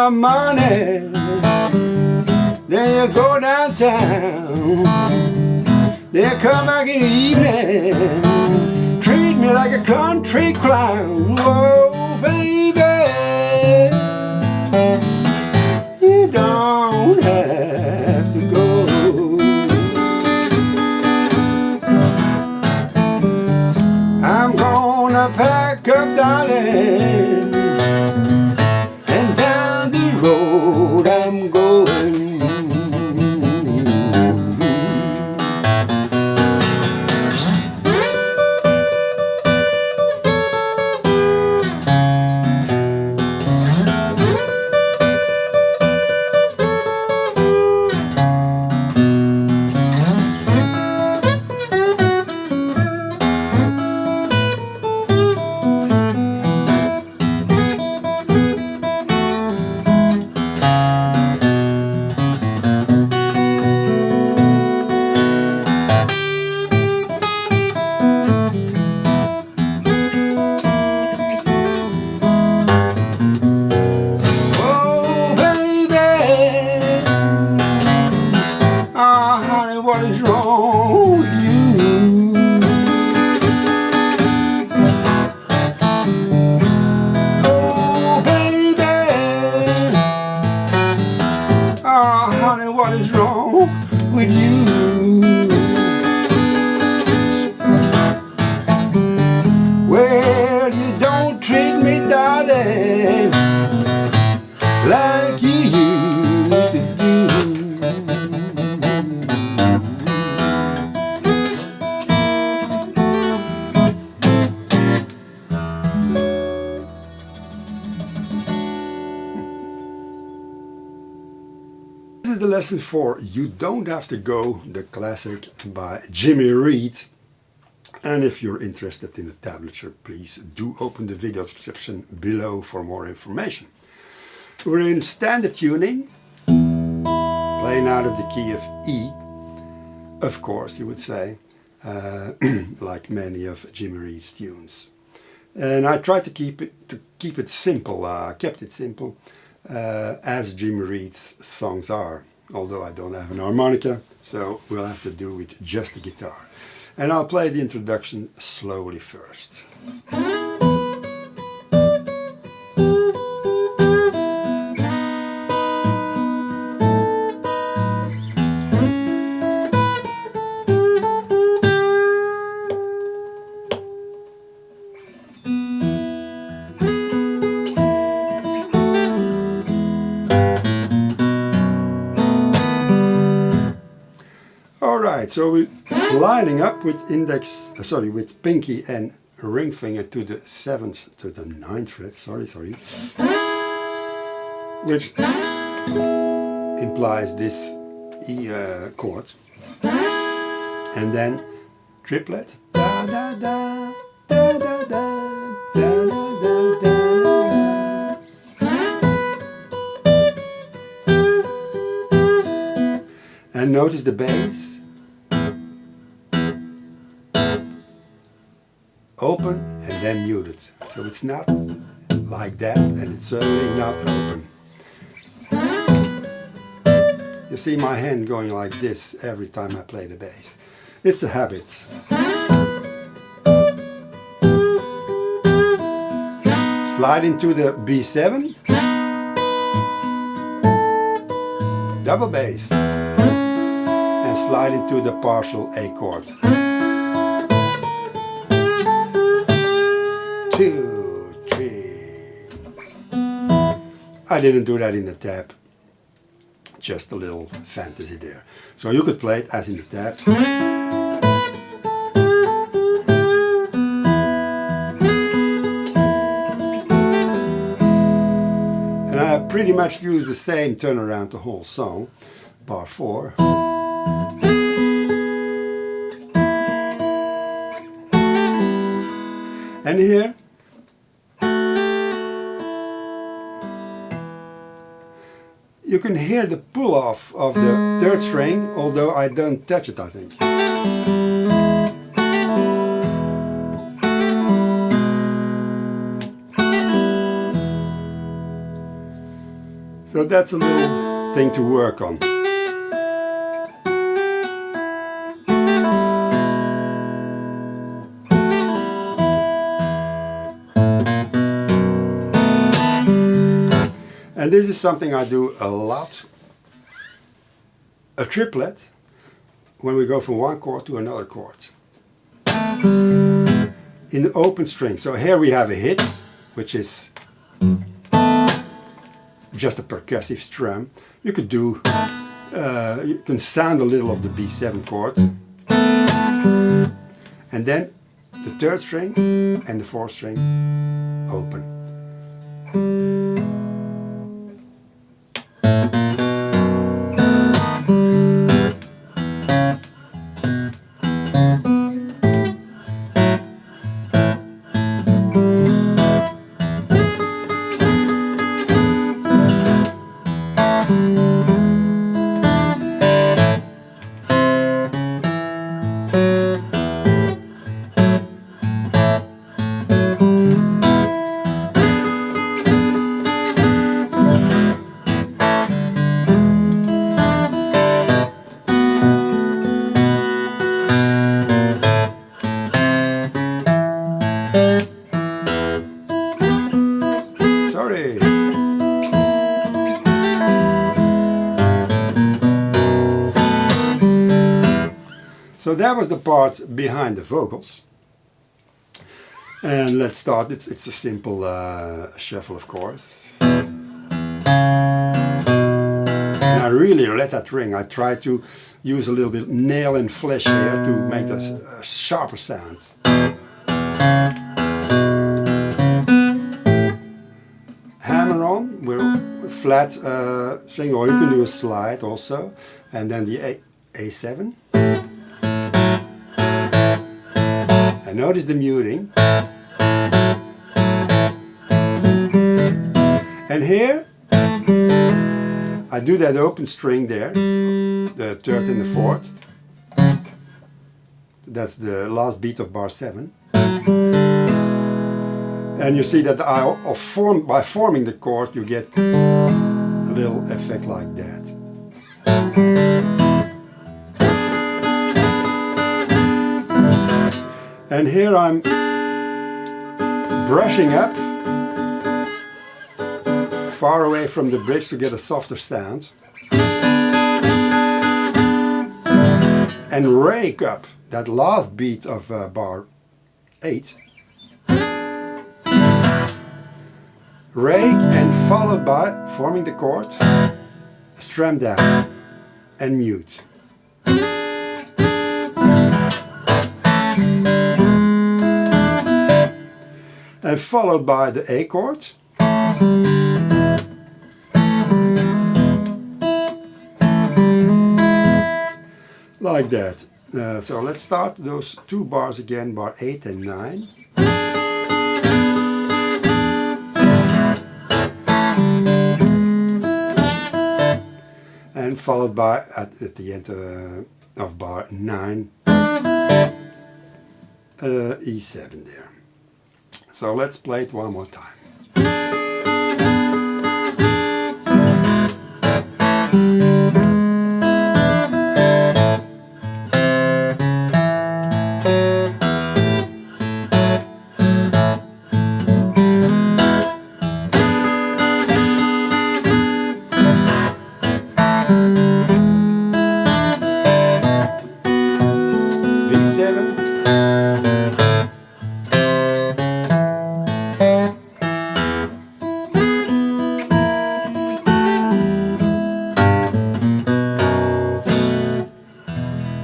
my money, then you go downtown. Then come back in the evening, treat me like a country clown. Whoa, baby, you don't have to go. I'm gonna pack up, darling, and down the road I'm going. What is wrong with you? Oh, baby. Oh, honey, what is wrong with you? Well, you don't treat me, darling, like you used to do. This is the lesson for You Don't Have to Go, the classic by Jimmy Reed. And if you're interested in the tablature, please do open the video description below for more information. We're in standard tuning, playing out of the key of E, of course you would say, like many of Jimmy Reed's tunes. And I tried to keep it simple, kept it simple, as Jimmy Reed's songs are, although I don't have an harmonica, so we'll have to do with just the guitar. And I'll play the introduction slowly first. Alright, so we're sliding up with with pinky and ring finger to the 7th to the 9th fret, which implies this E chord, and then triplet, da da da da da da da da da. And notice the bass. Open and then muted. So it's not like that, and it's certainly not open. You see my hand going like this every time I play the bass. It's a habit. Slide into the B7. Double bass. And slide into the partial A chord. 2, 3. I didn't do that in the tab. Just a little fantasy there. So you could play it as in the tab. And I pretty much use the same turnaround the whole song. Bar 4. And here, you can hear the pull off of the 3rd string, although I don't touch it, I think. So that's a little thing to work on. And this is something I do a lot. A triplet when we go from one chord to another chord. In the open string. So here we have a hit, which is just a percussive strum. You could do, you can sound a little of the B7 chord. And then the third string and the fourth string open. So that was the part behind the vocals. And let's start. It's a simple shuffle, of course. And I really let that ring. I try to use a little bit nail and flesh here to make a sharper sound. Hammer on with flat string, or you can do a slide also. And then the A7. And notice the muting. And here I do that open string there, the third and the fourth. That's the last beat of bar 7. And you see that by forming the chord you get a little effect like that. And here I'm brushing up far away from the bridge to get a softer sound. And rake up that last beat of bar 8. Rake and followed by forming the chord, strum down and mute. And followed by the A chord. Like that. So let's start those two bars again, bar 8 and 9. And followed by, at the end of bar 9, E7 there. So let's play it one more time. B7.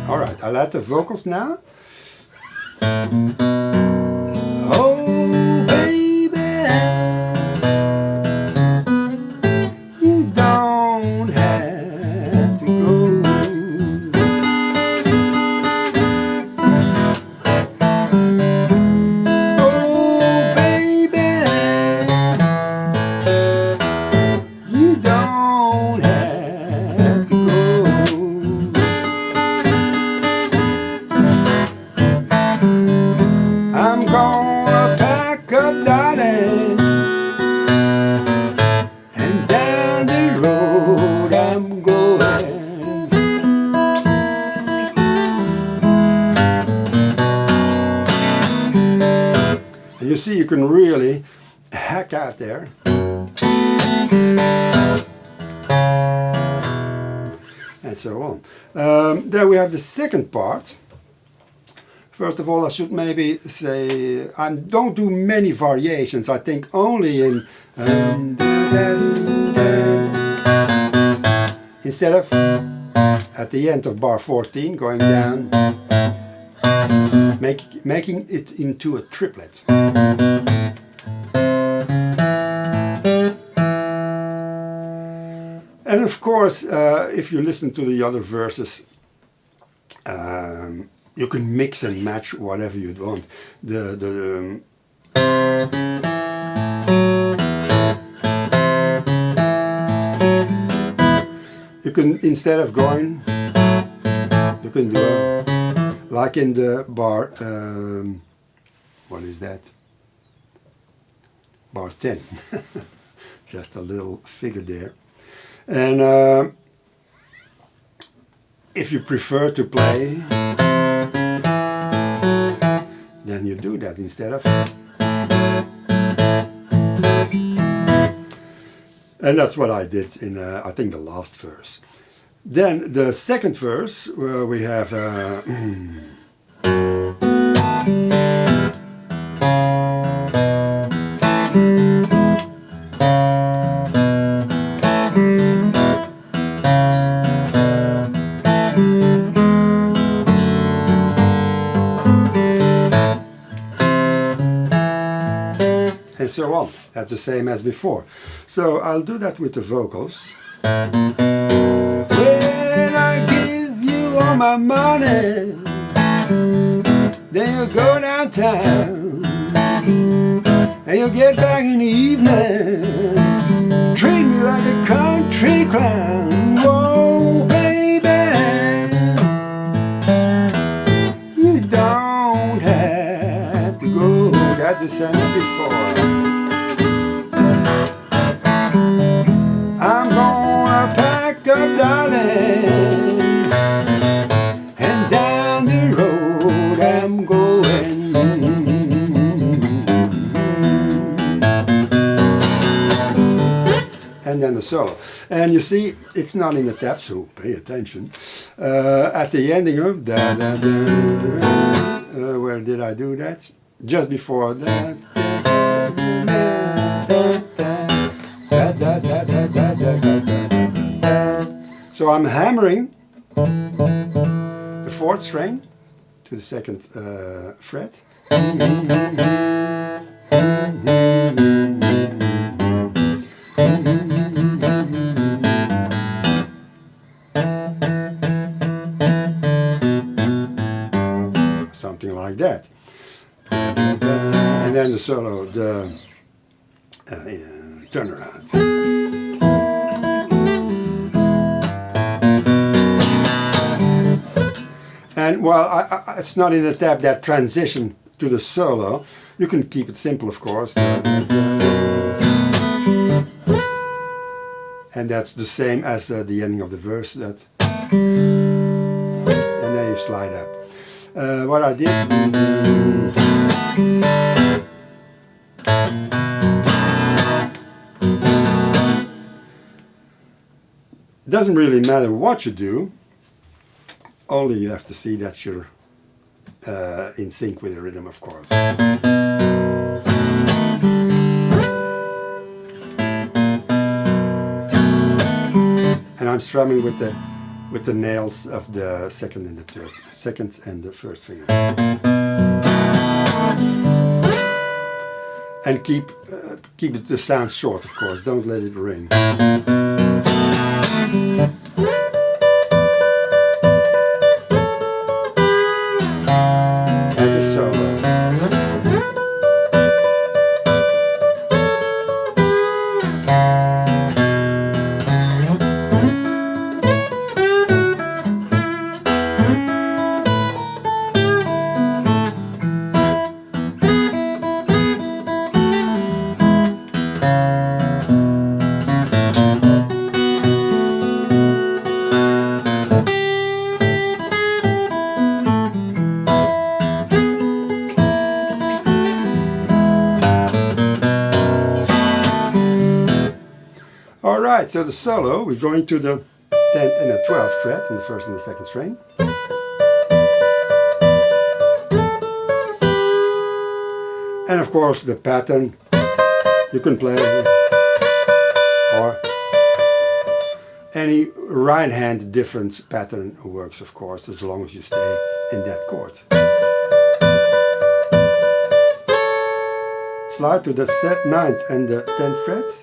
Alright, I'll add the vocals now. Oh baby, you don't have to go. Oh baby, you don't have to go. really hack out there. And so on. Then we have the second part. First of all, I should maybe say I don't do many variations. I think only in instead of at the end of bar 14 going down, making it into a triplet. And of course, if you listen to the other verses, you can mix and match whatever you want. You can, instead of going, you can do it like in the bar, what is that? Bar 10. Just a little figure there. And if you prefer to play, then you do that instead of. And that's what I did in, I think, the last verse. Then the second verse, where we have and so on. That's the same as before. So I'll do that with the vocals. When I give you all my money, then you go downtown, and you get back in the evening, treat me like a country clown. Whoa, baby, you don't have to go. That's the same as before. I'm gonna pack up, darling, and down the road I'm going. And then the solo. And you see, it's not in the tab, so pay attention. At the ending of da, da, da, where did I do that? Just before that. So I'm hammering the fourth string to the second fret. Something like that. And then the solo, the turnaround. And well, it's not in the tab, that transition to the solo. You can keep it simple, of course. And that's the same as the ending of the verse. That, and then you slide up. What I did. Doesn't really matter what you do. Only you have to see that you're in sync with the rhythm, of course. And I'm strumming with the nails of the second and the first finger. And keep the sound short, of course. Don't let it ring. Alright, so the solo, we're going to the 10th and the 12th fret on the first and the second string. And of course the pattern you can play, or any right hand different pattern works, of course, as long as you stay in that chord. Slide to the 9th and the 10th fret,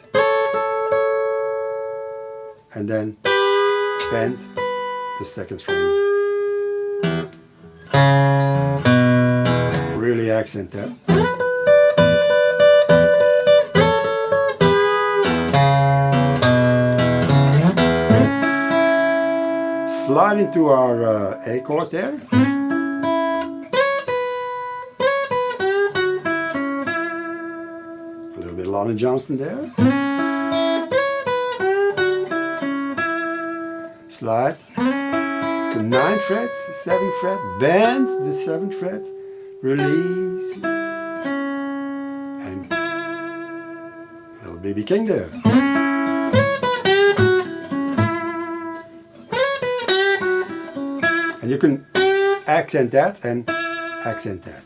and then bend the second string. Really accent that. Slide into our A chord there. A little bit Lonnie Johnston there. Slide to 9th fret, 7th fret, bend the 7th fret, release, and a little BB King there. And you can accent that and accent that.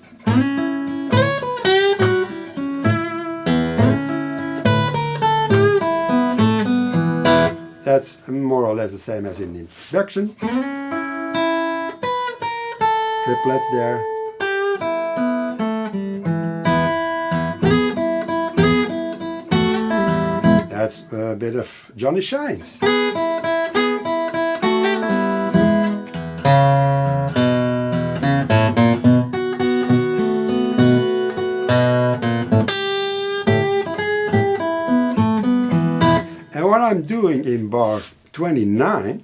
That's more or less the same as in the introduction. Triplets there. That's a bit of Johnny Shines. What I'm doing in bar 29,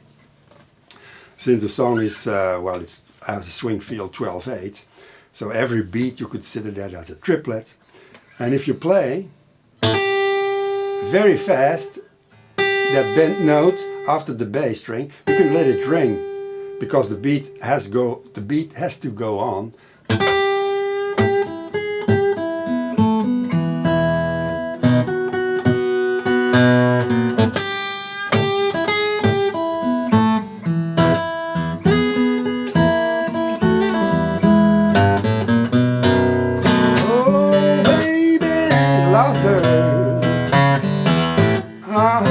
since the song is, well, it's as a swing feel 12/8, so every beat you consider that as a triplet. And if you play very fast that bent note after the bass string, you can let it ring, because the beat has to go on.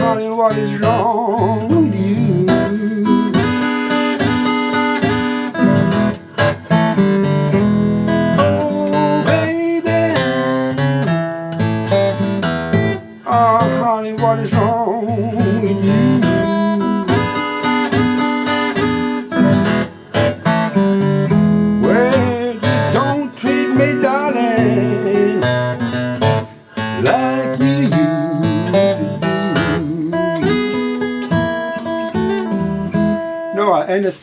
Honey, what is wrong with you? Oh, baby. Oh, honey, what is wrong with you? Well, don't treat me, darling, like you used to. No, I ended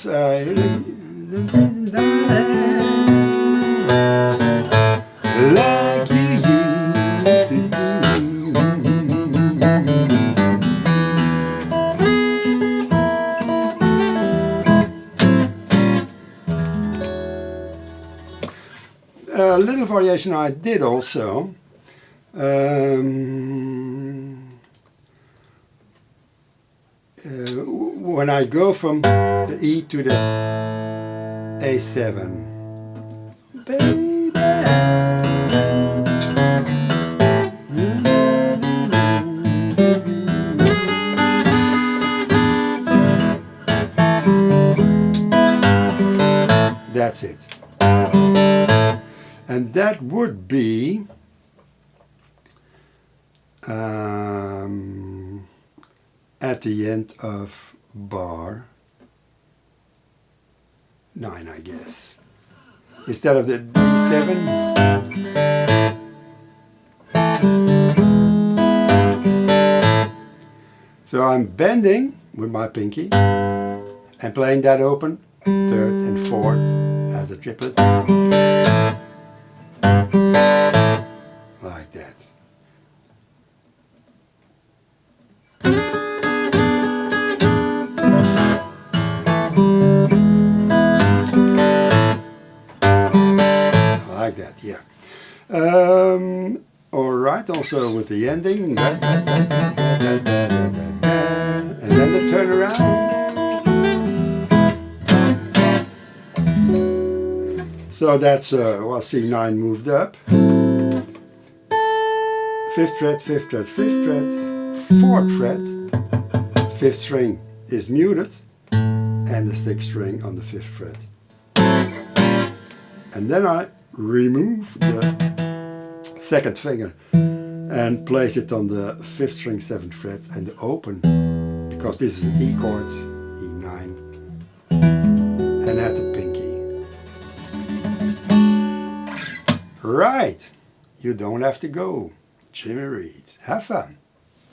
like you used to do. A little variation I did also. When I go from the E to the A7, baby, that's it. And that would be at the end of bar 9, I guess. Instead of the D7. So I'm bending with my pinky and playing that open, 3rd and 4th as a triplet. Like that. Like that, yeah. All right, also with the ending. And then the turn around. So that's well, C9 moved up. 5th fret, 5th fret, 5th fret, 4th fret. 5th string is muted, and the 6th string on the 5th fret. And then I remove the 2nd finger and place it on the 5th string, 7th fret, and the open, because this is an E chord, E9, and add the pinky. Right, you don't have to go. Jimmy Reed. Have fun.